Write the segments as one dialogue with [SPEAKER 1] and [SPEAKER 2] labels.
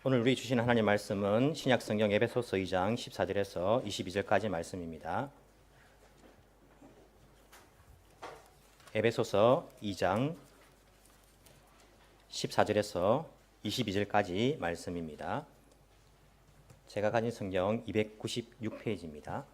[SPEAKER 1] 오늘 우리 주신 하나님 말씀은 신약성경 에베소서 2장 14절에서 22절까지 말씀입니다. 에베소서 2장 14절에서 22절까지 말씀입니다. 제가 가진 성경 296페이지입니다.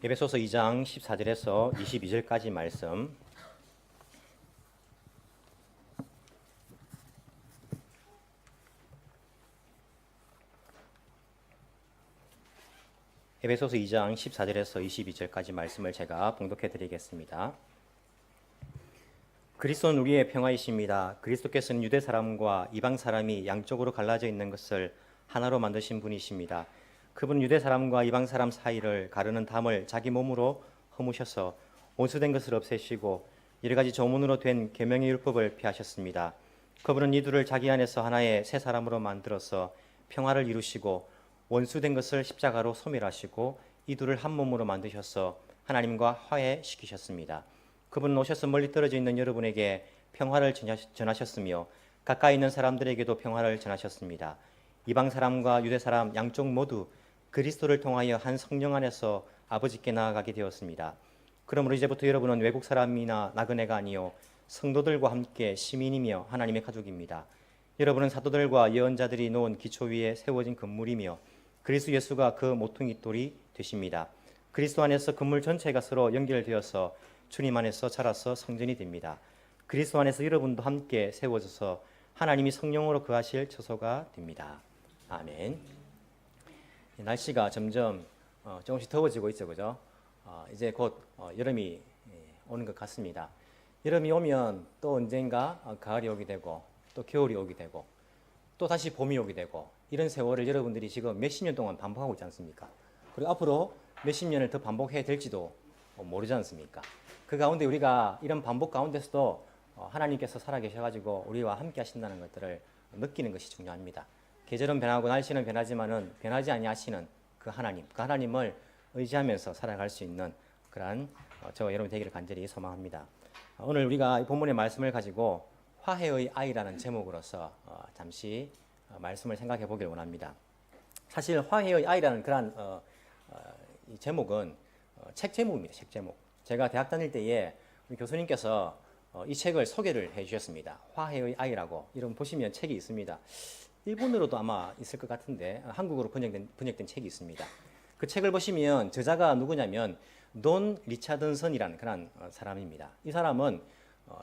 [SPEAKER 1] 에베소서 2장 14절에서 22절까지 말씀. 에베소서 2장 14절에서 22절까지 말씀을 제가 봉독해 드리겠습니다. 그리스도는 우리의 평화이십니다. 그리스도께서는 유대 사람과 이방 사람이 양쪽으로 갈라져 있는 것을 하나로 만드신 분이십니다. 그분은 유대 사람과 이방 사람 사이를 가르는 담을 자기 몸으로 허무셔서 온수된 것을 없애시고 여러 가지 조문으로 된 계명의 율법을 폐하셨습니다. 그분은 이들을 자기 안에서 하나의 새 사람으로 만들어서 평화를 이루시고 원수된 것을 십자가로 소멸하시고 이들을 한 몸으로 만드셔서 하나님과 화해시키셨습니다. 그분은 오셔서 멀리 떨어져 있는 여러분에게 평화를 전하셨으며 가까이 있는 사람들에게도 평화를 전하셨습니다. 이방 사람과 유대 사람 양쪽 모두 그리스도를 통하여 한 성령 안에서 아버지께 나아가게 되었습니다. 그러므로 이제부터 여러분은 외국 사람이나 나그네가 아니요 성도들과 함께 시민이며 하나님의 가족입니다. 여러분은 사도들과 예언자들이 놓은 기초 위에 세워진 건물이며 그리스도 예수가 그 모퉁이 돌이 되십니다. 그리스도 안에서 건물 전체가 서로 연결되어서 주님 안에서 자라서 성전이 됩니다. 그리스도 안에서 여러분도 함께 세워져서 하나님이 성령으로 거하실 처소가 됩니다. 아멘. 날씨가 점점 조금씩 더워지고 있죠, 그죠? 이제 곧 여름이 오는 것 같습니다. 여름이 오면 또 언젠가 가을이 오게 되고 또 겨울이 오게 되고 또 다시 봄이 오게 되고 이런 세월을 여러분들이 지금 몇십 년 동안 반복하고 있지 않습니까? 그리고 앞으로 몇십 년을 더 반복해야 될지도 모르지 않습니까? 그 가운데 우리가 이런 반복 가운데서도 하나님께서 살아계셔가지고 우리와 함께 하신다는 것들을 느끼는 것이 중요합니다. 계절은 변하고 날씨는 변하지만은 변하지 아니하시는 그 하나님을 의지하면서 살아갈 수 있는 그러한 저와 여러분 되기를 간절히 소망합니다. 오늘 우리가 이 본문의 말씀을 가지고 화해의 아이라는 제목으로서 잠시 말씀을 생각해 보길 원합니다. 사실 화해의 아이라는 그런 이 제목은 책 제목입니다. 책 제목. 제가 대학 다닐 때에 우리 교수님께서 이 책을 소개를 해 주셨습니다. 화해의 아이라고 이런 보시면 책이 있습니다. 일본어로도 아마 있을 것 같은데 한국어로 번역된 책이 있습니다. 그 책을 보시면 저자가 누구냐면 돈 리차든슨이라는 그런 사람입니다. 이 사람은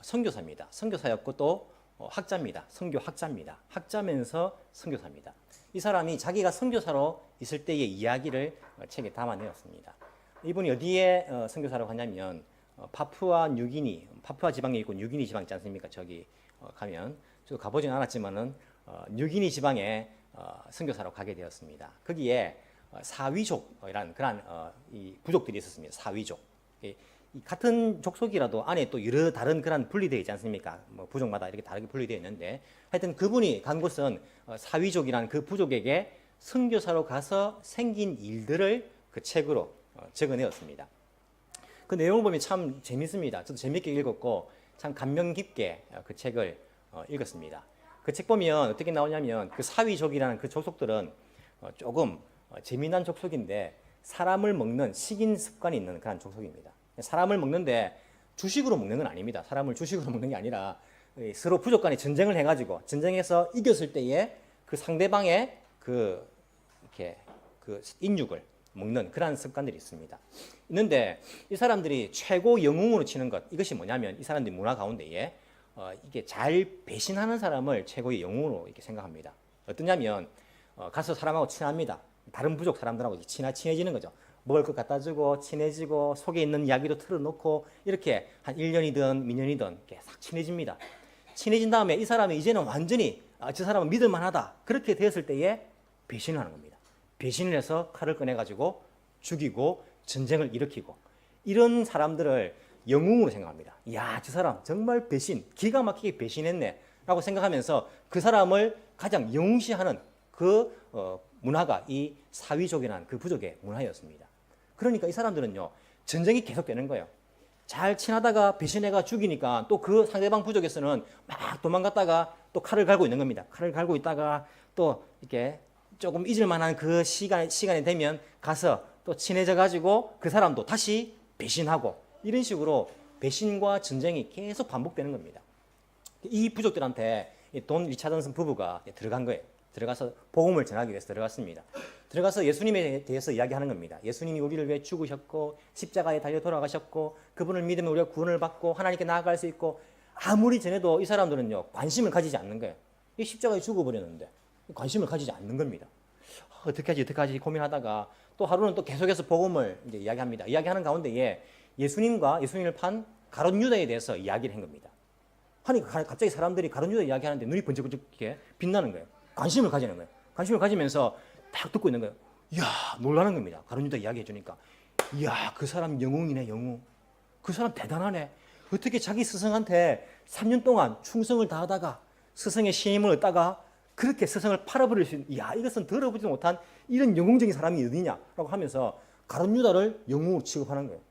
[SPEAKER 1] 선교사입니다. 선교사였고 또 학자입니다. 선교학자입니다. 학자면서 선교사입니다. 이 사람이 자기가 선교사로 있을 때의 이야기를 책에 담아내었습니다. 이분이 어디에 선교사라고 하냐면 파푸아 뉴기니, 파푸아 지방에 있고 뉴기니 지방 있지 않습니까? 저기 가면 저도 가보진 않았지만은 뉴기니 지방에 선교사로 가게 되었습니다. 거기에 사위족이라는 그런 이 부족들이 있었습니다. 사위족. 이 같은 족속이라도 안에 또 여러 다른 그런 분리되어 있지 않습니까? 뭐 부족마다 이렇게 다르게 분리되어 있는데 하여튼 그분이 간 곳은 사위족이라는 그 부족에게 선교사로 가서 생긴 일들을 그 책으로 적어내었습니다. 그 내용을 보면 참 재밌습니다. 저도 재밌게 읽었고 참 감명 깊게 그 책을 읽었습니다. 그 책 보면 어떻게 나오냐면 그 사위족이라는 그 족속들은 조금 재미난 족속인데 사람을 먹는 식인 습관이 있는 그런 족속입니다. 사람을 먹는데 주식으로 먹는 건 아닙니다. 사람을 주식으로 먹는 게 아니라 서로 부족 간에 전쟁을 해가지고 전쟁에서 이겼을 때에 그 상대방의 이렇게 그 인육을 먹는 그런 습관들이 있습니다. 있는데 이 사람들이 최고 영웅으로 치는 것 이것이 뭐냐면 이 사람들이 문화 가운데에 이게 잘 배신하는 사람을 최고의 영웅으로 이렇게 생각합니다. 어떠냐면 가서 사람하고 친합니다. 다른 부족 사람들하고 친해지는 거죠. 먹을 것 갖다 주고 친해지고 속에 있는 이야기도 털어놓고 이렇게 한 1년이든 미년이든 이렇게 싹 친해집니다. 친해진 다음에 이 사람이 이제는 완전히 저 사람은 믿을 만하다. 그렇게 되었을 때에 배신을 하는 겁니다. 배신을 해서 칼을 꺼내가지고 죽이고 전쟁을 일으키고 이런 사람들을 영웅으로 생각합니다. 이야, 저 사람 정말 기가 막히게 배신했네. 라고 생각하면서 그 사람을 가장 영시하는 그 문화가 이 사위족이라는 그 부족의 문화였습니다. 그러니까 이 사람들은요, 전쟁이 계속되는 거예요. 잘 친하다가 배신해가 죽이니까 또 그 상대방 부족에서는 막 도망갔다가 또 칼을 갈고 있는 겁니다. 칼을 갈고 있다가 또 이렇게 조금 잊을 만한 그 시간이 되면 가서 또 친해져 가지고 그 사람도 다시 배신하고 이런 식으로 배신과 전쟁이 계속 반복되는 겁니다. 이 부족들한테 돈 리차드슨 부부가 들어간 거예요. 들어가서 복음을 전하기 위해서 들어갔습니다. 들어가서 예수님에 대해서 이야기하는 겁니다. 예수님이 우리를 위해 죽으셨고 십자가에 달려 돌아가셨고 그분을 믿으면 우리가 구원을 받고 하나님께 나아갈 수 있고 아무리 전해도 이 사람들은요 관심을 가지지 않는 거예요. 이 십자가에 죽어버렸는데 관심을 가지지 않는 겁니다. 어떻게 하지 고민하다가 또 하루는 또 계속해서 복음을 이제 이야기합니다. 이야기하는 가운데에 예수님과 예수님을 판 가룟 유다에 대해서 이야기를 한 겁니다. 하니까 갑자기 사람들이 가룟 유다 이야기하는데 눈이 번쩍번쩍 빛나는 거예요. 관심을 가지는 거예요. 관심을 가지면서 딱 듣고 있는 거예요. 이야, 놀라는 겁니다. 가룟 유다 이야기해 주니까. 이야, 그 사람 영웅이네, 영웅. 그 사람 대단하네. 어떻게 자기 스승한테 3년 동안 충성을 다하다가 스승의 신임을 얻다가 그렇게 스승을 팔아버릴 수 있는, 이야, 이것은 들어보지 못한 이런 영웅적인 사람이 어디냐라고 하면서 가룟 유다를 영웅으로 취급하는 거예요.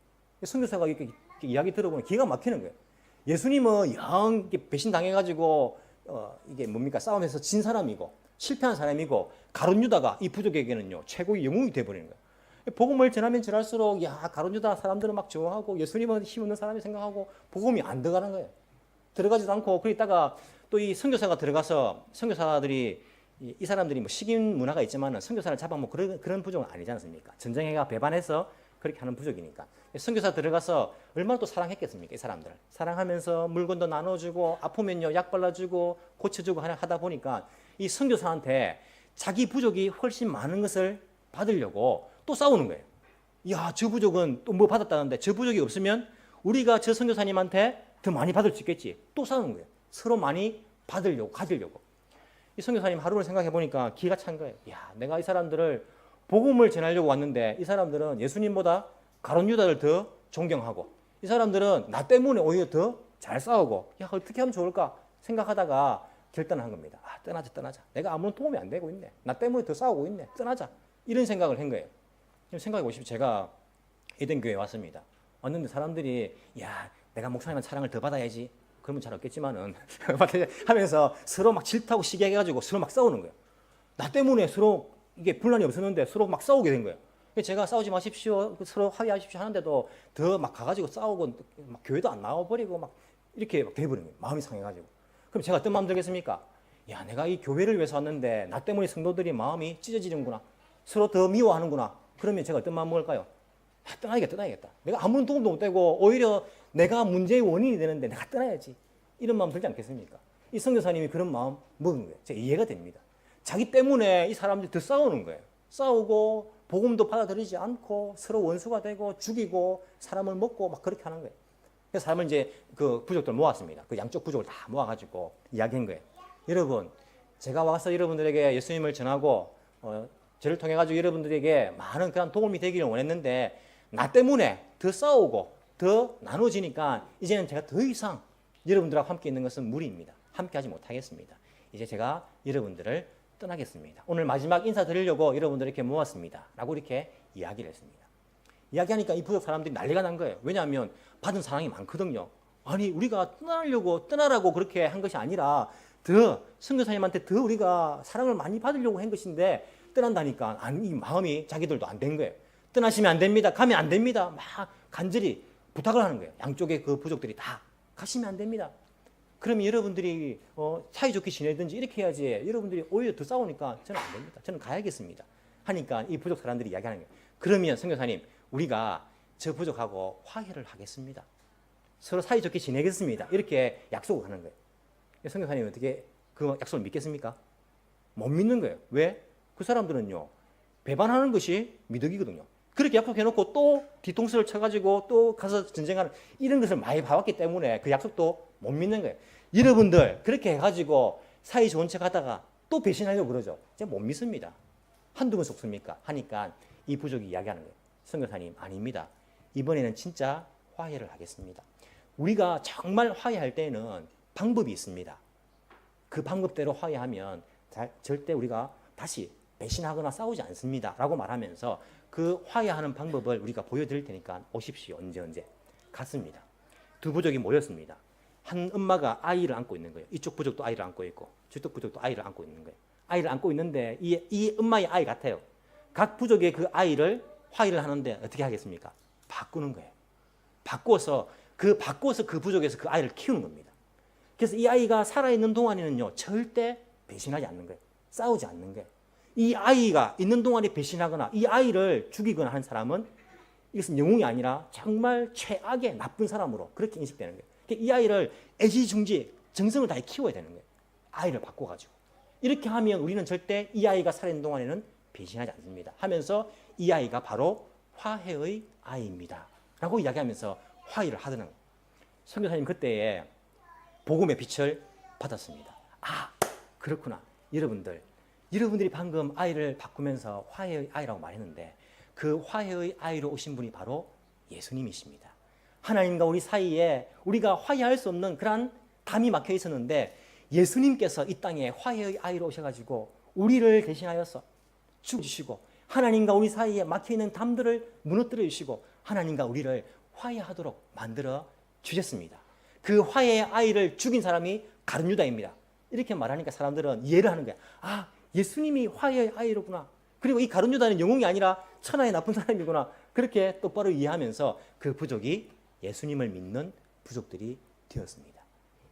[SPEAKER 1] 선교사가 이렇게 이야기 들어보면 기가 막히는 거예요. 예수님은 영 배신 당해가지고 이게 뭡니까 싸움에서 진 사람이고 실패한 사람이고 가룟 유다가 이 부족에게는요 최고의 영웅이 돼버리는 거예요. 복음을 전하면 전할수록 야 가룟 유다 사람들은 막 좋아하고 예수님은 힘없는 사람이 생각하고 복음이 안 들어가는 거예요. 들어가지도 않고 그러다가 또 이 선교사가 들어가서 선교사들이 이 사람들이 뭐 식인 문화가 있지만은 선교사를 잡아먹고 그런 부족은 아니지 않습니까? 전쟁해가 배반해서 그렇게 하는 부족이니까. 선교사 들어가서 얼마나 또 사랑했겠습니까? 이 사람들. 사랑하면서 물건도 나눠주고 아프면요 약 발라주고 고쳐주고 하다 보니까 이 선교사한테 자기 부족이 훨씬 많은 것을 받으려고 또 싸우는 거예요. 야, 저 부족은 또 뭐 받았다는데 저 부족이 없으면 우리가 저 선교사님한테 더 많이 받을 수 있겠지. 또 싸우는 거예요. 서로 많이 받으려고 가지려고. 이 선교사님 하루를 생각해 보니까 기가 찬 거예요. 야, 내가 이 사람들을 복음을 전하려고 왔는데 이 사람들은 예수님보다 가룟 유다를 더 존경하고 이 사람들은 나 때문에 오히려 더 잘 싸우고 야 어떻게 하면 좋을까 생각하다가 결단을 한 겁니다. 아, 떠나자. 내가 아무런 도움이 안 되고 있네. 나 때문에 더 싸우고 있네. 떠나자. 이런 생각을 한 거예요. 생각해 보십시오. 제가 에덴교회에 왔습니다. 왔는데 사람들이 야 내가 목사님한테 사랑을 더 받아야지. 그러면 잘 없겠지만은 하면서 서로 막 질타고 시기해가지고 서로 막 싸우는 거예요. 나 때문에 서로 이게 분란이 없었는데 서로 막 싸우게 된 거예요. 제가 싸우지 마십시오, 서로 합의하십시오 하는데도 더 막 가가지고 싸우고 막 교회도 안 나와버리고 막 이렇게 막 돼버린 거예요. 마음이 상해가지고. 그럼 제가 어떤 마음 들겠습니까? 야, 내가 이 교회를 위해서 왔는데 나 때문에 성도들이 마음이 찢어지는구나. 서로 더 미워하는구나. 그러면 제가 어떤 마음 먹을까요? 아, 떠나야겠다. 내가 아무런 도움도 못 되고 오히려 내가 문제의 원인이 되는데 내가 떠나야지. 이런 마음 들지 않겠습니까? 이 선교사님이 그런 마음 먹은 거예요. 제가 이해가 됩니다. 자기 때문에 이 사람들이 더 싸우는 거예요. 싸우고 복음도 받아들이지 않고 서로 원수가 되고 죽이고 사람을 먹고 막 그렇게 하는 거예요. 그래서 사람을 이제 그 부족들 모았습니다. 그 양쪽 부족을 다 모아가지고 이야기한 거예요. 여러분, 제가 와서 여러분들에게 예수님을 전하고 저를 통해 가지고 여러분들에게 많은 그런 도움이 되기를 원했는데 나 때문에 더 싸우고 더 나눠지니까 이제는 제가 더 이상 여러분들하고 함께 있는 것은 무리입니다. 함께 하지 못하겠습니다. 이제 제가 여러분들을 떠나겠습니다. 오늘 마지막 인사 드리려고 여러분들 이렇게 모았습니다. 라고 이렇게 이야기를 했습니다. 이야기하니까 이 부족 사람들이 난리가 난 거예요. 왜냐하면 받은 사랑이 많거든요. 아니 우리가 떠나라고 그렇게 한 것이 아니라 더 선교사님한테 더 우리가 사랑을 많이 받으려고 한 것인데 떠난다니까 이 마음이 자기들도 안 된 거예요. 떠나시면 안 됩니다. 가면 안 됩니다. 막 간절히 부탁을 하는 거예요. 양쪽의 그 부족들이 다 가시면 안 됩니다. 그러면 여러분들이 사이좋게 지내든지 이렇게 해야지 여러분들이 오히려 더 싸우니까 저는 안 됩니다. 저는 가야겠습니다. 하니까 이 부족 사람들이 이야기하는 거예요. 그러면 선교사님 우리가 저 부족하고 화해를 하겠습니다. 서로 사이좋게 지내겠습니다. 이렇게 약속을 하는 거예요. 선교사님이 어떻게 그 약속을 믿겠습니까? 못 믿는 거예요. 왜? 그 사람들은요 배반하는 것이 미덕이거든요. 그렇게 약속해놓고 또 뒤통수를 쳐가지고 또 가서 전쟁하는 이런 것을 많이 봐왔기 때문에 그 약속도 못 믿는 거예요. 여러분들 그렇게 해가지고 사이 좋은 척 하다가 또 배신하려고 그러죠. 제가 못 믿습니다. 한두 번 속습니까? 하니까 이 부족이 이야기하는 거예요. 선교사님 아닙니다. 이번에는 진짜 화해를 하겠습니다. 우리가 정말 화해할 때는 방법이 있습니다.
[SPEAKER 2] 그 방법대로 화해하면 절대 우리가 다시 배신하거나 싸우지 않습니다 라고 말하면서 그 화해하는 방법을 우리가 보여드릴 테니까 오십시오. 언제 갔습니다. 두 부족이 모였습니다. 한 엄마가 아이를 안고 있는 거예요. 이쪽 부족도 아이를 안고 있고 저쪽 부족도 아이를 안고 있는 거예요. 아이를 안고 있는데 이 엄마의 아이 같아요. 각 부족의 그 아이를 화해를 하는데 어떻게 하겠습니까? 바꾸는 거예요. 바꿔서 그 부족에서 그 아이를 키우는 겁니다. 그래서 이 아이가 살아있는 동안에는요 절대 배신하지 않는 거예요. 싸우지 않는 거예요. 이 아이가 있는 동안에 배신하거나 이 아이를 죽이거나 한 사람은 이것은 영웅이 아니라 정말 최악의 나쁜 사람으로 그렇게 인식되는 거예요. 이 아이를 애지중지 정성을 다해 키워야 되는 거예요. 아이를 바꿔가지고. 이렇게 하면 우리는 절대 이 아이가 살아있는 동안에는 배신하지 않습니다. 하면서 이 아이가 바로 화해의 아이입니다. 라고 이야기하면서 화해를 하더는 거예요. 선교사님 그때에 복음의 빛을 받았습니다. 아, 그렇구나. 여러분들이 방금 아이를 바꾸면서 화해의 아이라고 말했는데 그 화해의 아이로 오신 분이 바로 예수님이십니다. 하나님과 우리 사이에 우리가 화해할 수 없는 그런 담이 막혀 있었는데 예수님께서 이 땅에 화해의 아이로 오셔가지고 우리를 대신하여서 죽으시고 하나님과 우리 사이에 막혀 있는 담들을 무너뜨려 주시고 하나님과 우리를 화해하도록 만들어 주셨습니다. 그 화해의 아이를 죽인 사람이 가룟 유다입니다. 이렇게 말하니까 사람들은 이해를 하는 거야. 아, 예수님이 화해의 아이로구나. 그리고 이 가룟 유다는 영웅이 아니라 천하의 나쁜 사람이구나. 그렇게 똑바로 이해하면서 그 부족이 예수님을 믿는 부족들이 되었습니다.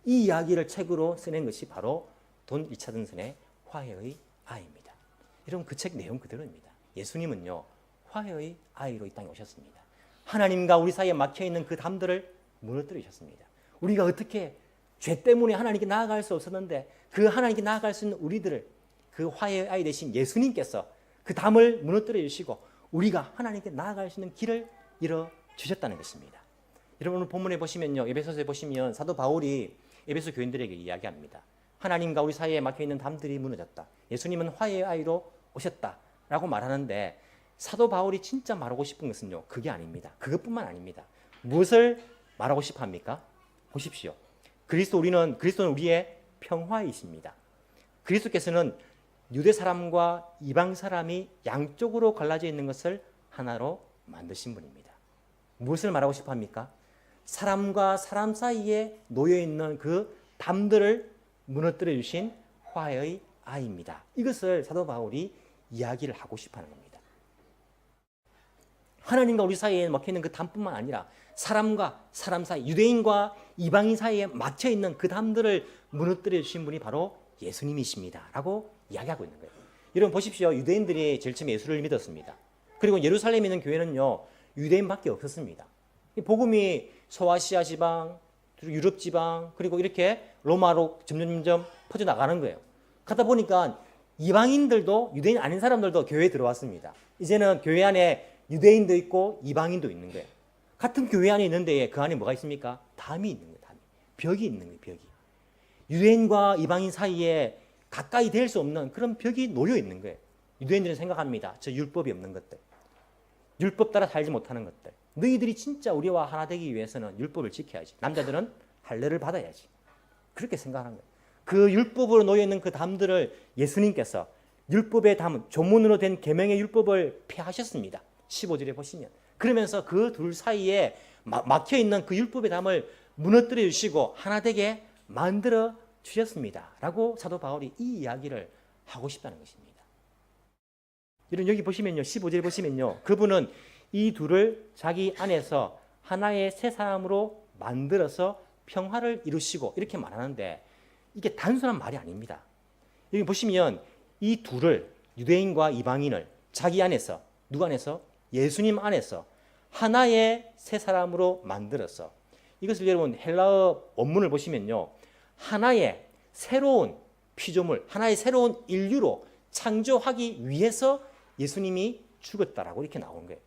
[SPEAKER 2] 이 이야기를 책으로 써낸 것이 바로 돈 리차드슨의 화해의 아이입니다. 여러분 그 책 내용 그대로입니다. 예수님은요 화해의 아이로 이 땅에 오셨습니다. 하나님과 우리 사이에 막혀있는 그 담들을 무너뜨려 주셨습니다. 우리가 어떻게 죄 때문에 하나님께 나아갈 수 없었는데 그 하나님께 나아갈 수 있는 우리들을 그 화해의 아이 되신 예수님께서 그 담을 무너뜨려 주시고 우리가 하나님께 나아갈 수 있는 길을 열어 주셨다는 것입니다. 여러분 오늘 본문에 보시면요, 에베소서에 보시면 사도 바울이 에베소 교인들에게 이야기합니다. 하나님과 우리 사이에 막혀있는 담들이 무너졌다. 예수님은 화해의 아이로 오셨다라고 말하는데 사도 바울이 진짜 말하고 싶은 것은요, 그게 아닙니다. 그것뿐만 아닙니다. 무엇을 말하고 싶어 합니까? 보십시오. 그리스도는 우리의 평화이십니다. 그리스도께서는 유대 사람과 이방 사람이 양쪽으로 갈라져 있는 것을 하나로 만드신 분입니다. 무엇을 말하고 싶어 합니까? 사람과 사람 사이에 놓여 있는 그 담들을 무너뜨려 주신 화해의 아이입니다. 이것을 사도 바울이 이야기를 하고 싶어 하는 겁니다. 하나님과 우리 사이에 막혀 있는 그 담뿐만 아니라 사람과 사람 사이, 유대인과 이방인 사이에 막혀 있는 그 담들을 무너뜨려 주신 분이 바로 예수님이십니다. 라고 이야기하고 있는 거예요. 여러분 보십시오. 유대인들이 제일 처음에 예수를 믿었습니다. 그리고 예루살렘에 있는 교회는요, 유대인밖에 없었습니다. 복음이 소아시아 지방, 유럽 지방, 그리고 이렇게 로마로 점점 퍼져나가는 거예요. 그러다 보니까 이방인들도 유대인 아닌 사람들도 교회에 들어왔습니다. 이제는 교회 안에 유대인도 있고 이방인도 있는 거예요. 같은 교회 안에 있는데 그 안에 뭐가 있습니까? 담이 있는 거예요. 담이. 벽이 있는 거예요. 벽이. 유대인과 이방인 사이에 가까이 될 수 없는 그런 벽이 놓여 있는 거예요. 유대인들은 생각합니다. 저 율법이 없는 것들. 율법 따라 살지 못하는 것들. 너희들이 진짜 우리와 하나 되기 위해서는 율법을 지켜야지. 남자들은 할례를 받아야지. 그렇게 생각하는 거예요. 그 율법으로 놓여 있는 그 담들을 예수님께서 율법의 담은 조문으로 된 계명의 율법을 폐하셨습니다. 15절에 보시면. 그러면서 그 둘 사이에 막혀 있는 그 율법의 담을 무너뜨려 주시고 하나 되게 만들어 주셨습니다. 라고 사도 바울이 이 이야기를 하고 싶다는 것입니다. 여러분 여기 보시면요. 15절 보시면요. 그분은 이 둘을 자기 안에서 하나의 새 사람으로 만들어서 평화를 이루시고 이렇게 말하는데 이게 단순한 말이 아닙니다. 여기 보시면 이 둘을 유대인과 이방인을 자기 안에서 누구 안에서? 예수님 안에서 하나의 새 사람으로 만들어서 이것을 여러분 헬라어 원문을 보시면요. 하나의 새로운 피조물, 하나의 새로운 인류로 창조하기 위해서 예수님이 죽었다라고 이렇게 나온 거예요.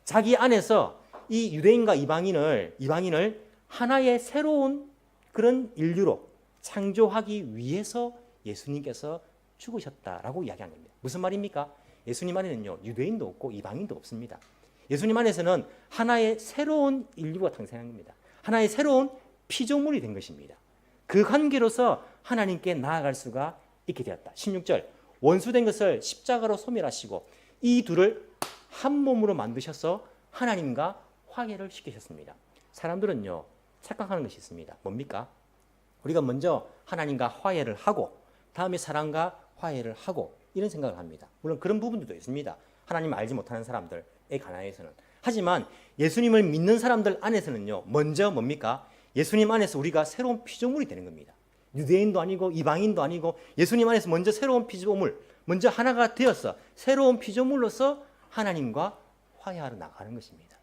[SPEAKER 2] 자기 안에서 이 유대인과 이방인을 하나의 새로운 그런 인류로 창조하기 위해서 예수님께서 죽으셨다라고 이야기한 겁니다. 무슨 말입니까? 예수님 안에는요, 유대인도 없고 이방인도 없습니다. 예수님 안에서는 하나의 새로운 인류가 탄생한 겁니다. 하나의 새로운 피조물이 된 것입니다. 그 관계로서 하나님께 나아갈 수가 있게 되었다. 16절 원수된 것을 십자가로 소멸하시고 이 둘을 한 몸으로 만드셔서 하나님과 화해를 시키셨습니다. 사람들은요 착각하는 것이 있습니다. 뭡니까? 우리가 먼저 하나님과 화해를 하고 다음에 사람과 화해를 하고 이런 생각을 합니다. 물론 그런 부분들도 있습니다. 하나님을 알지 못하는 사람들에 관하여서는. 하지만 예수님을 믿는 사람들 안에서는요 먼저 뭡니까? 예수님 안에서 우리가 새로운 피조물이 되는 겁니다. 유대인도 아니고 이방인도 아니고 예수님 안에서 먼저 새로운 피조물, 먼저 하나가 되어서 새로운 피조물로서 하나님과 화해하러 나가는 것입니다.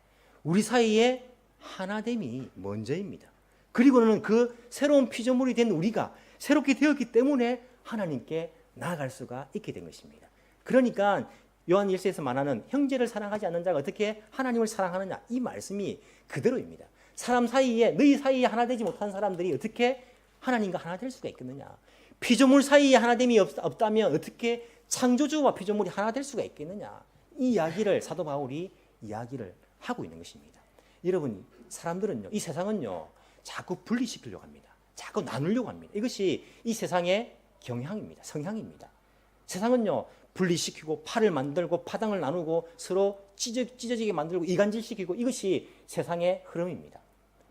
[SPEAKER 2] 우리 사이에 하나됨이 먼저입니다. 그리고는 그 새로운 피조물이 된 우리가 새롭게 되었기 때문에 하나님께 나아갈 수가 있게 된 것입니다. 그러니까 요한 1서에서 말하는 형제를 사랑하지 않는 자가 어떻게 하나님을 사랑하느냐 이 말씀이 그대로입니다. 사람 사이에 너희 사이에 하나 되지 못한 사람들이 어떻게 하나님과 하나 될 수가 있겠느냐. 피조물 사이에 하나됨이 없다면 어떻게 창조주와 피조물이 하나 될 수가 있겠느냐. 이 이야기를 사도 바울이 이야기를 하고 있는 것입니다. 여러분 사람들은요 이 세상은요 자꾸 분리시키려고 합니다. 자꾸 나누려고 합니다. 이것이 이 세상의 경향입니다. 성향입니다. 세상은요 분리시키고 팔을 만들고 파당을 나누고 서로 찢어지게 만들고 이간질시키고 이것이 세상의 흐름입니다.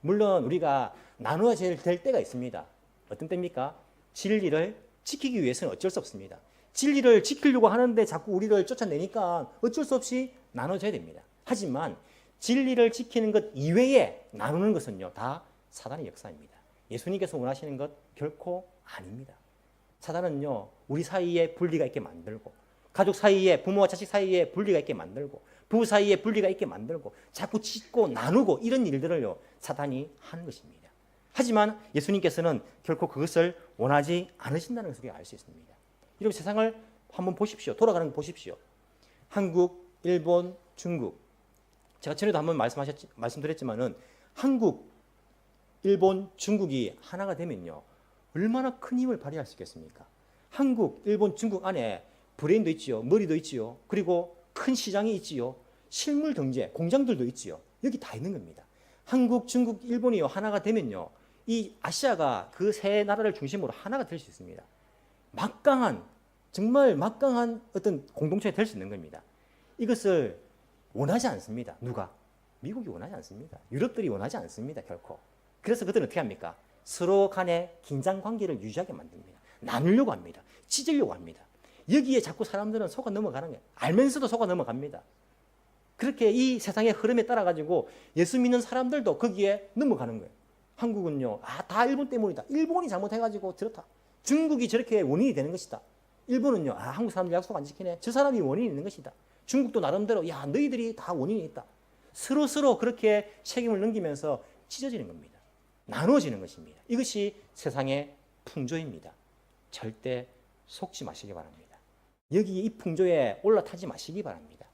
[SPEAKER 2] 물론 우리가 나누어져야 될 때가 있습니다. 어떤 때입니까? 진리를 지키기 위해서는 어쩔 수 없습니다. 진리를 지키려고 하는데 자꾸 우리를 쫓아내니까 어쩔 수 없이 나눠져야 됩니다. 하지만 진리를 지키는 것 이외에 나누는 것은요 다 사단의 역사입니다. 예수님께서 원하시는 것 결코 아닙니다. 사단은요 우리 사이에 분리가 있게 만들고 가족 사이에 부모와 자식 사이에 분리가 있게 만들고 부부 사이에 분리가 있게 만들고 자꾸 찢고 나누고 이런 일들을요 사단이 하는 것입니다. 하지만 예수님께서는 결코 그것을 원하지 않으신다는 것을 알 수 있습니다. 여러분 세상을 한번 보십시오. 돌아가는 거 보십시오. 한국, 일본, 중국. 제가 전에도 한번 말씀드렸지만은 한국, 일본, 중국이 하나가 되면요 얼마나 큰 힘을 발휘할 수 있겠습니까? 한국, 일본, 중국 안에 브레인도 있지요, 머리도 있지요, 그리고 큰 시장이 있지요, 실물 경제, 공장들도 있지요. 여기 다 있는 겁니다. 한국, 중국, 일본이요 하나가 되면요 이 아시아가 그 세 나라를 중심으로 하나가 될 수 있습니다. 정말 막강한 어떤 공동체가 될 수 있는 겁니다. 이것을 원하지 않습니다. 누가? 미국이 원하지 않습니다. 유럽들이 원하지 않습니다. 결코. 그래서 그들은 어떻게 합니까? 서로 간의 긴장 관계를 유지하게 만듭니다. 나누려고 합니다. 찢으려고 합니다. 여기에 자꾸 사람들은 속아 넘어가는 거예요. 알면서도 속아 넘어갑니다. 그렇게 이 세상의 흐름에 따라 가지고 예수 믿는 사람들도 거기에 넘어가는 거예요. 한국은요, 다 일본 때문이다. 일본이 잘못해가지고 저렇다. 중국이 저렇게 원인이 되는 것이다. 일본은요, 한국 사람들 약속 안 지키네. 저 사람이 원인이 있는 것이다. 중국도 나름대로, 너희들이 다 원인이 있다. 서로 그렇게 책임을 넘기면서 찢어지는 겁니다. 나누어지는 것입니다. 이것이 세상의 풍조입니다. 절대 속지 마시기 바랍니다. 여기 이 풍조에 올라타지 마시기 바랍니다.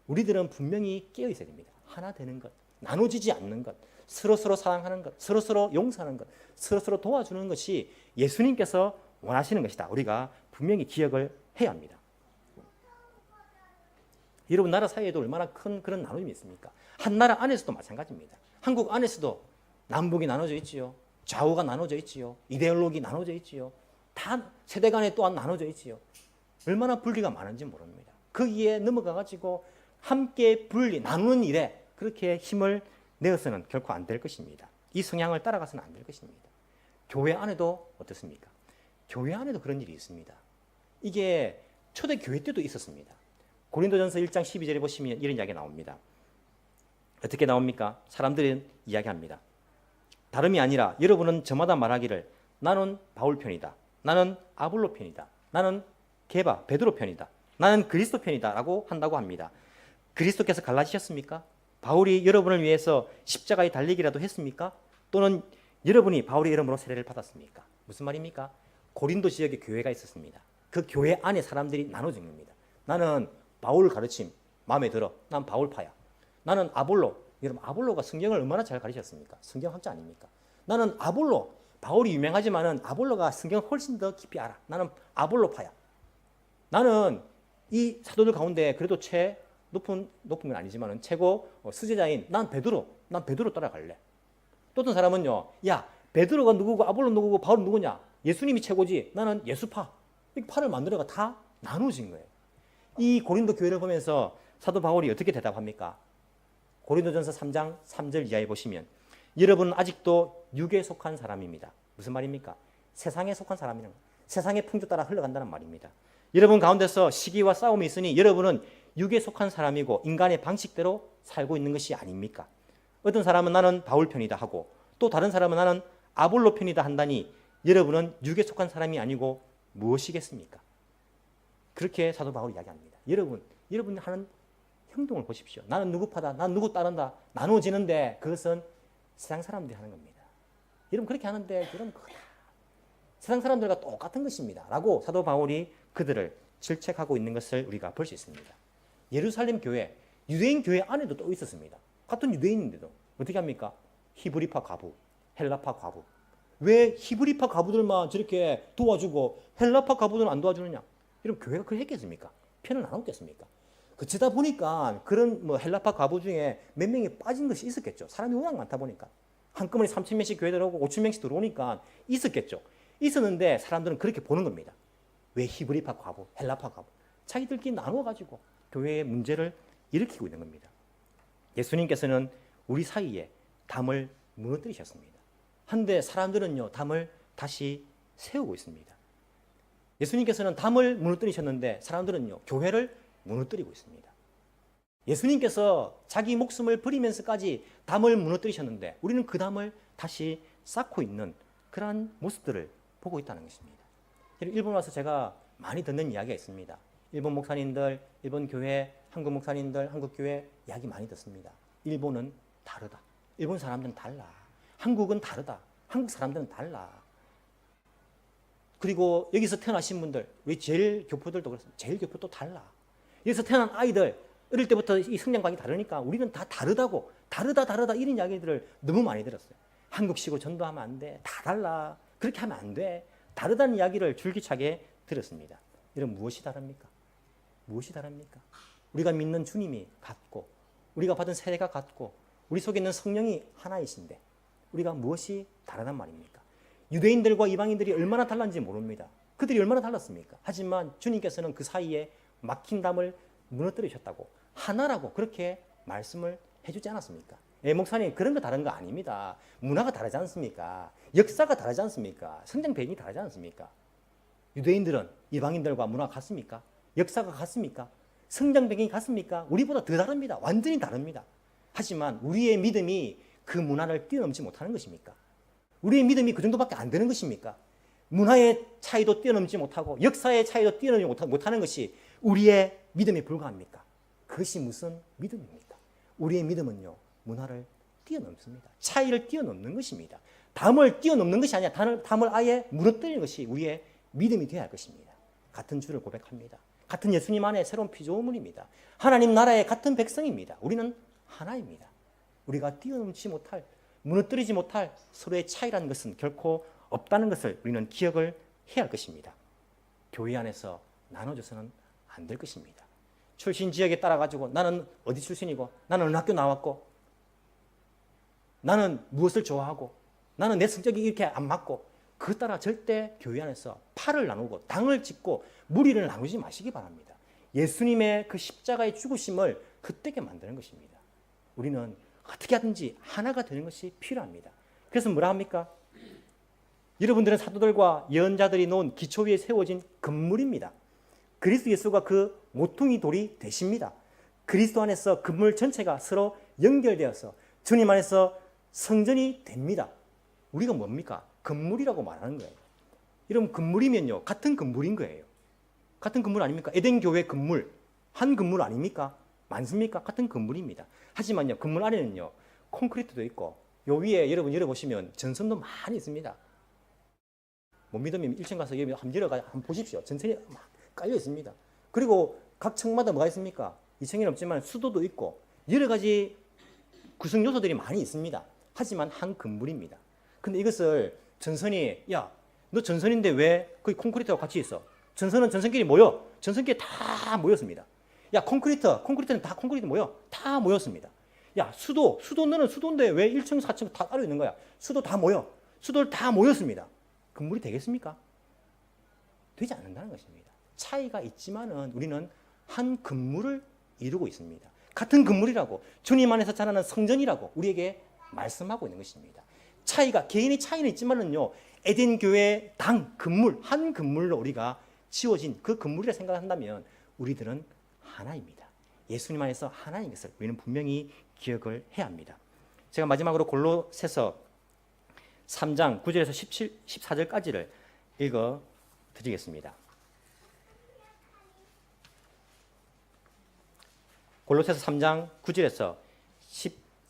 [SPEAKER 2] 우리들은 분명히 깨어 있어야 됩니다. 하나 되는 것, 나눠지지 않는 것, 서로 사랑하는 것, 서로 용서하는 것, 서로 도와주는 것이 예수님께서 원하시는 것이다. 우리가 분명히 기억을 해야 합니다. 여러분 나라 사이에도 얼마나 큰 그런 나눔이 있습니까? 한 나라 안에서도 마찬가지입니다. 한국 안에서도 남북이 나눠져 있지요. 좌우가 나눠져 있지요. 이데올로기 나눠져 있지요. 다 세대 간에 또한 나눠져 있지요. 얼마나 분리가 많은지 모릅니다. 거기에 넘어가가지고 함께 나누는 일에 그렇게 힘을 내어서는 결코 안 될 것입니다. 이 성향을 따라가서는 안 될 것입니다. 교회 안에도 어떻습니까? 교회 안에도 그런 일이 있습니다. 이게 초대교회 때도 있었습니다. 고린도전서 1장 12절에 보시면 이런 이야기가 나옵니다. 어떻게 나옵니까? 사람들은 이야기합니다. 다름이 아니라 여러분은 저마다 말하기를 나는 바울 편이다. 나는 아볼로 편이다. 나는 베드로 편이다. 나는 그리스도 편이다 라고 한다고 합니다. 그리스도께서 갈라지셨습니까? 바울이 여러분을 위해서 십자가에 달리기라도 했습니까? 또는 여러분이 바울의 이름으로 세례를 받았습니까? 무슨 말입니까? 고린도 지역에 교회가 있었습니다. 그 교회 안에 사람들이 나눠진 겁니다. 나는 바울 가르침 마음에 들어. 난 바울파야. 나는 아볼로. 여러분 아볼로가 성경을 얼마나 잘 가르쳤습니까? 성경학자 아닙니까? 나는 아볼로. 바울이 유명하지만은 아볼로가 성경을 훨씬 더 깊이 알아. 나는 아볼로파야. 나는 이 사도들 가운데 그래도 높은 건 아니지만은 최고 수제자인 난 베드로 따라갈래. 또 어떤 사람은요, 베드로가 누구고 아볼로 누구고 바울은 누구냐? 예수님이 최고지. 나는 예수파. 이렇게 파를 만들어가 다 나눠진 거예요. 이 고린도 교회를 보면서 사도 바울이 어떻게 대답합니까? 고린도전서 3장 3절 이하에 보시면 여러분은 아직도 육에 속한 사람입니다. 무슨 말입니까? 세상에 속한 사람이란 거예요. 세상의 풍조 따라 흘러간다는 말입니다. 여러분 가운데서 시기와 싸움이 있으니 여러분은 육에 속한 사람이고 인간의 방식대로 살고 있는 것이 아닙니까? 어떤 사람은 나는 바울 편이다 하고 또 다른 사람은 나는 아볼로 편이다 한다니 여러분은 육에 속한 사람이 아니고 무엇이겠습니까? 그렇게 사도 바울이 이야기합니다. 여러분이 하는 행동을 보십시오. 나는 누구 파다, 나는 누구 따른다 나누어지는데 그것은 세상 사람들이 하는 겁니다. 여러분 그렇게 하는데 여러분 그거 다 세상 사람들과 똑같은 것입니다. 라고 사도 바울이 그들을 질책하고 있는 것을 우리가 볼 수 있습니다. 예루살렘 교회, 유대인 교회 안에도 또 있었습니다. 같은 유대인인데도 어떻게 합니까? 히브리파 과부, 헬라파 과부. 왜 히브리파 과부들만 저렇게 도와주고 헬라파 과부들은 안 도와주느냐? 이런 교회가 그렇게 했겠습니까? 편을 나눴겠습니까? 그러다 보니까 그런 헬라파 과부 중에 몇 명이 빠진 것이 있었겠죠. 사람이 워낙 많다 보니까. 한꺼번에 3,000명씩 교회 들어오고 5,000명씩 들어오니까 있었겠죠. 있었는데 사람들은 그렇게 보는 겁니다. 왜 히브리파 과부, 헬라파 과부. 자기들끼리 나누어가지고 교회의 문제를 일으키고 있는 겁니다. 예수님께서는 우리 사이에 담을 무너뜨리셨습니다. 한데 사람들은요, 담을 다시 세우고 있습니다. 예수님께서는 담을 무너뜨리셨는데 사람들은요, 교회를 무너뜨리고 있습니다. 예수님께서 자기 목숨을 버리면서까지 담을 무너뜨리셨는데 우리는 그 담을 다시 쌓고 있는 그러한 모습들을 보고 있다는 것입니다. 일본 와서 제가 많이 듣는 이야기가 있습니다. 일본 목사님들, 일본 교회, 한국 목사님들, 한국 교회 이야기 많이 듣습니다. 일본은 다르다. 일본 사람들은 달라. 한국은 다르다. 한국 사람들은 달라. 그리고 여기서 태어나신 분들, 우리 제일 교포들도 그렇습니다. 제일 교포도 달라. 여기서 태어난 아이들, 어릴 때부터 이 성장관이 다르니까 우리는 다 다르다고, 다르다 이런 이야기들을 너무 많이 들었어요. 한국식으로 전도하면 안 돼. 다 달라. 그렇게 하면 안 돼. 다르다는 이야기를 줄기차게 들었습니다. 여러분 무엇이 다릅니까? 무엇이 다릅니까? 우리가 믿는 주님이 같고 우리가 받은 세례가 같고 우리 속에 있는 성령이 하나이신데 우리가 무엇이 다르단 말입니까? 유대인들과 이방인들이 얼마나 달랐는지 모릅니다. 그들이 얼마나 달랐습니까? 하지만 주님께서는 그 사이에 막힌 담을 무너뜨리셨다고 하나라고 그렇게 말씀을 해주지 않았습니까? 목사님 그런 거 다른 거 아닙니다. 문화가 다르지 않습니까? 역사가 다르지 않습니까? 성장 배경이 다르지 않습니까? 유대인들은 이방인들과 문화가 같습니까? 역사가 같습니까? 성장 배경이 같습니까? 우리보다 더 다릅니다. 완전히 다릅니다. 하지만 우리의 믿음이 그 문화를 뛰어넘지 못하는 것입니까? 우리의 믿음이 그 정도밖에 안 되는 것입니까? 문화의 차이도 뛰어넘지 못하고 역사의 차이도 뛰어넘지 못하는 것이 우리의 믿음에 불과합니까? 그것이 무슨 믿음입니까? 우리의 믿음은요, 문화를 뛰어넘습니다. 차이를 뛰어넘는 것입니다. 담을 뛰어넘는 것이 아니라 담을 아예 무너뜨리는 것이 우리의 믿음이 되어야 할 것입니다. 같은 주를 고백합니다. 같은 예수님 안에 새로운 피조물입니다. 하나님 나라의 같은 백성입니다. 우리는 하나입니다. 우리가 뛰어넘지 못할, 무너뜨리지 못할 서로의 차이라는 것은 결코 없다는 것을 우리는 기억을 해야 할 것입니다. 교회 안에서 나눠줘서는 안 될 것입니다. 출신 지역에 따라 가지고 나는 어디 출신이고 나는 어느 학교 나왔고 나는 무엇을 좋아하고 나는 내 성격이 이렇게 안 맞고 그것 따라 절대 교회 안에서 팔을 나누고 당을 짓고 무리를 나누지 마시기 바랍니다. 예수님의 그 십자가의 죽으심을 헛되게 만드는 것입니다. 우리는 어떻게 하든지 하나가 되는 것이 필요합니다. 그래서 뭐라 합니까? 여러분들은 사도들과 예언자들이 놓은 기초 위에 세워진 건물입니다. 그리스도 예수가 그 모퉁이 돌이 되십니다. 그리스도 안에서 건물 전체가 서로 연결되어서 주님 안에서 성전이 됩니다. 우리가 뭡니까? 건물이라고 말하는 거예요. 여러분 건물이면요 같은 건물인 거예요. 같은 건물 아닙니까? 에덴 교회 건물 한 건물 아닙니까? 많습니까? 같은 건물입니다. 하지만요 건물 안에는요 콘크리트도 있고 요 위에 여러분 열어보시면 전선도 많이 있습니다. 못 믿으면 1층 가서 한번 열어가 한번 보십시오. 전선이 막 깔려 있습니다. 그리고 각 층마다 뭐가 있습니까? 2층에는 없지만 수도도 있고 여러 가지 구성 요소들이 많이 있습니다. 하지만 한 건물입니다. 근데 이것을 전선이 야, 너 전선인데 왜 거기 콘크리트하고 같이 있어? 전선은 전선끼리 모여. 전선끼리 다 모였습니다. 야, 콘크리트는 다 콘크리트 모여. 다 모였습니다. 야, 수도 너는 수도인데 왜 1층, 4층 다 따로 있는 거야? 수도 다 모여. 수도들 다 모였습니다. 건물이 되겠습니까? 되지 않는다는 것입니다. 차이가 있지만은 우리는 한 건물을 이루고 있습니다. 같은 건물이라고, 주님 안에서 자라는 성전이라고 우리에게 말씀하고 있는 것입니다. 차이가, 개인의 차이는 있지만은요, 에덴 교회 당 건물, 한 건물로 우리가 지어진 그 건물이라 생각한다면 우리들은 하나입니다. 예수님 안에서 하나인 것을 우리는 분명히 기억을 해야 합니다. 제가 마지막으로 골로새서 3장 9절에서 14절까지를 읽어 드리겠습니다. 골로새서 3장 9절에서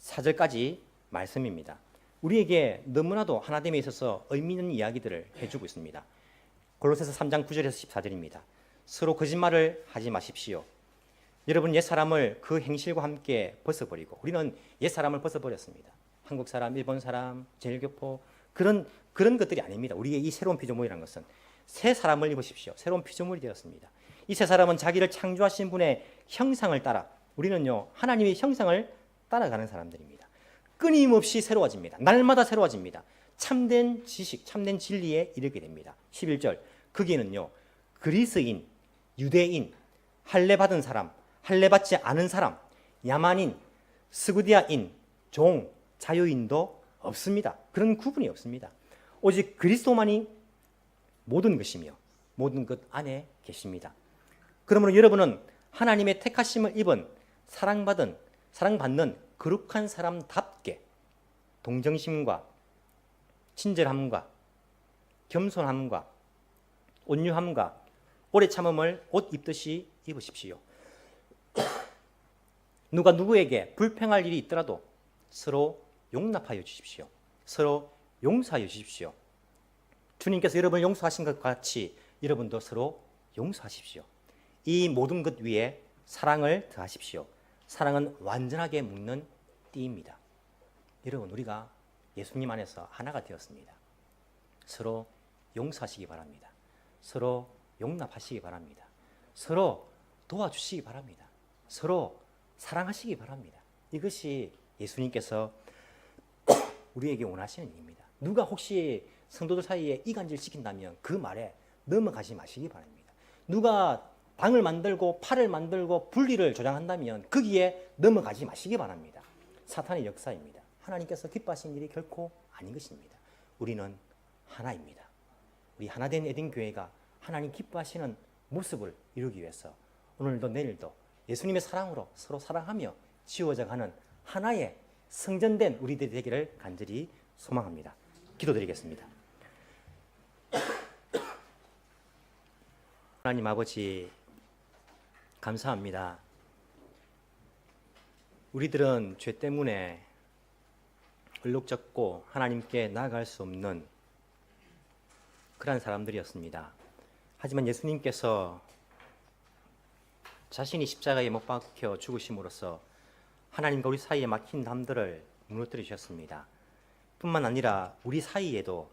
[SPEAKER 2] 14절까지 말씀입니다. 우리에게 너무나도 하나됨에 있어서 의미 있는 이야기들을 해주고 있습니다. 골로새서 3장 9절에서 14절입니다. 서로 거짓말을 하지 마십시오. 여러분 옛사람을 그 행실과 함께 벗어버리고, 우리는 옛사람을 벗어버렸습니다. 한국 사람, 일본 사람, 제일교포 그런 것들이 아닙니다. 우리의 이 새로운 피조물이라는 것은 새 사람을 입으십시오. 새로운 피조물이 되었습니다. 이 새 사람은 자기를 창조하신 분의 형상을 따라, 우리는요 하나님의 형상을 따라가는 사람들입니다. 끊임없이 새로워집니다. 날마다 새로워집니다. 참된 지식, 참된 진리에 이르게 됩니다. 11절, 거기에는요 그리스인, 유대인, 할례 받은 사람, 할례 받지 않은 사람, 야만인, 스구디아인, 종, 자유인도 없습니다. 그런 구분이 없습니다. 오직 그리스도만이 모든 것이며 모든 것 안에 계십니다. 그러므로 여러분은 하나님의 택하심을 입은 사랑받는 거룩한 사람답게 동정심과 친절함과 겸손함과 온유함과 오래 참음을 옷 입듯이 입으십시오. 누가 누구에게 불평할 일이 있더라도 서로 용납하여 주십시오. 서로 용서하여 주십시오. 주님께서 여러분을 용서하신 것 같이 여러분도 서로 용서하십시오. 이 모든 것 위에 사랑을 더하십시오. 사랑은 완전하게 묶는 띠입니다. 여러분, 우리가 예수님 안에서 하나가 되었습니다. 서로 용서하시기 바랍니다. 서로 용납하시기 바랍니다. 서로 도와주시기 바랍니다. 서로 사랑하시기 바랍니다. 이것이 예수님께서 우리에게 원하시는 일입니다. 누가 혹시 성도들 사이에 이간질 시킨다면 그 말에 넘어가지 마시기 바랍니다. 누가 당을 만들고 팔을 만들고 분리를 조장한다면 거기에 넘어가지 마시기 바랍니다. 사탄의 역사입니다. 하나님께서 기뻐하시는 일이 결코 아닌 것입니다. 우리는 하나입니다. 우리 하나된 에덴 교회가 하나님 기뻐하시는 모습을 이루기 위해서 오늘도 내일도 예수님의 사랑으로 서로 사랑하며 지워져가는 하나의 성전된 우리들이 되기를 간절히 소망합니다. 기도드리겠습니다. 하나님 아버지, 감사합니다. 우리들은 죄 때문에 얼룩졌고 하나님께 나아갈 수 없는 그런 사람들이었습니다. 하지만 예수님께서 자신이 십자가에 못 박혀 죽으심으로써 하나님과 우리 사이에 막힌 담들을 무너뜨려 주셨습니다. 뿐만 아니라 우리 사이에도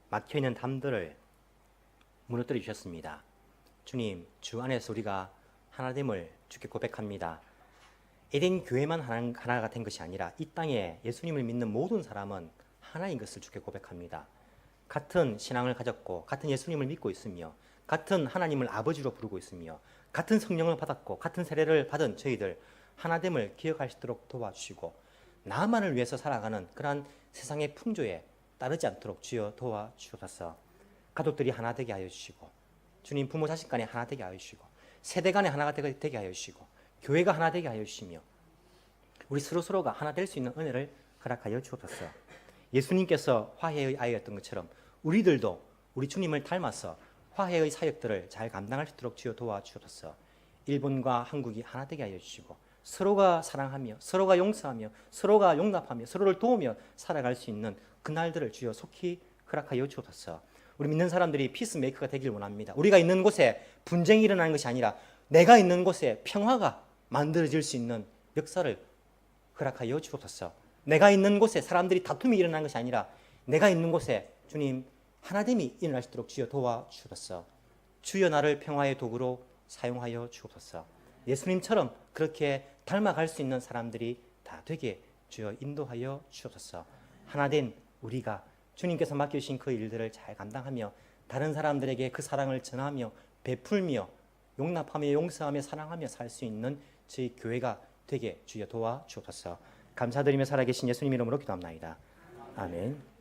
[SPEAKER 2] 막혀있는 담들을 무너뜨려 주셨습니다. 주님, 주 안에서 우리가 하나됨을 주께 고백합니다. 에덴 교회만 하나가 된 것이 아니라 이 땅에 예수님을 믿는 모든 사람은 하나인 것을 주께 고백합니다. 같은 신앙을 가졌고 같은 예수님을 믿고 있으며 같은 하나님을 아버지로 부르고 있으며 같은 성령을 받았고 같은 세례를 받은 저희들 하나됨을 기억할 수 있도록 도와주시고 나만을 위해서 살아가는 그러한 세상의 풍조에 따르지 않도록 주여 도와주옵소서. 가족들이 하나 되게 하여 주시고 주님, 부모 자식 간에 하나 되게 하여 주시고 세대 간에 하나가 되게 하여 주시고 교회가 하나 되게 하여 주시며 우리 서로가 하나 될 수 있는 은혜를 허락하여 주옵소서. 예수님께서 화해의 아이였던 것처럼 우리들도 우리 주님을 닮아서 화해의 사역들을 잘 감당할 수 있도록 주여 도와주옵소서. 일본과 한국이 하나 되게 하여 주시고 서로가 사랑하며 서로가 용서하며 서로가 용납하며 서로를 도우며 살아갈 수 있는 그날들을 주여 속히 허락하여 주옵소서. 우리 믿는 사람들이 피스메이커가 되길 원합니다. 우리가 있는 곳에 분쟁이 일어나는 것이 아니라 내가 있는 곳에 평화가 만들어질 수 있는 역사를 허락하여 주옵소서. 내가 있는 곳에 사람들이 다툼이 일어나는 것이 아니라 내가 있는 곳에 주님 하나됨이 일어날 수 있도록 주여 도와주옵소서. 주여 나를 평화의 도구로 사용하여 주옵소서. 예수님처럼 그렇게 닮아갈 수 있는 사람들이 다 되게 주여 인도하여 주옵소서. 하나된 우리가
[SPEAKER 1] 주님께서 맡겨주신 그 일들을 잘 감당하며 다른 사람들에게 그 사랑을 전하며 베풀며 용납하며 용서하며 사랑하며 살 수 있는 저희 교회가 되게 주여 도와주옵소서. 감사드리며 살아계신 예수님 이름으로 기도합나이다. 아멘.